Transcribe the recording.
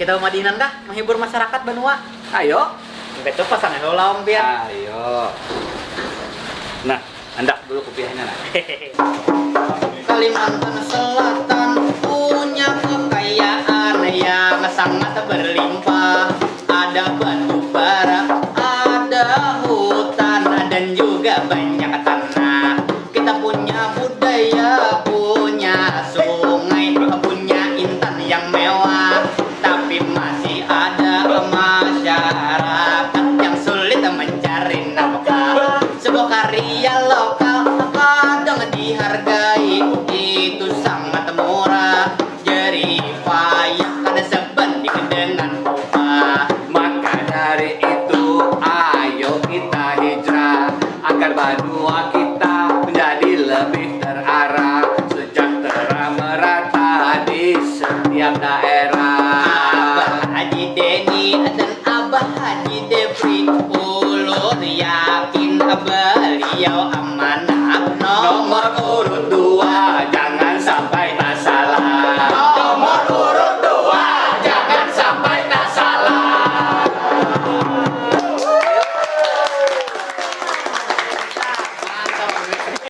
kita madinan kah menghibur masyarakat Banua. Ayo. Betul pasangan heula Om Pian. Ayo. Nah, anda dulu kopiahnya nah. Kalimantan Selatan punya kekayaan yang sangat berlimpah. Ada batu bara, ada hutan dan juga banyak tanah. Kita punya budaya, punya sungai, punya intan yang mewah. Tapi masih ada masyarakat yang sulit mencari nafkah. Sebuah karya lokal kadang dihargai, itu sangat murah. Jadi payah karena sebanding dengan upah. Maka dari itu, ayo kita hijrah agar Banua kita menjadi lebih terarah, sejahtera merata di setiap daerah. Abah Haji Deni dan Abah Haji Depri, ulun yakin beliau amanah nomor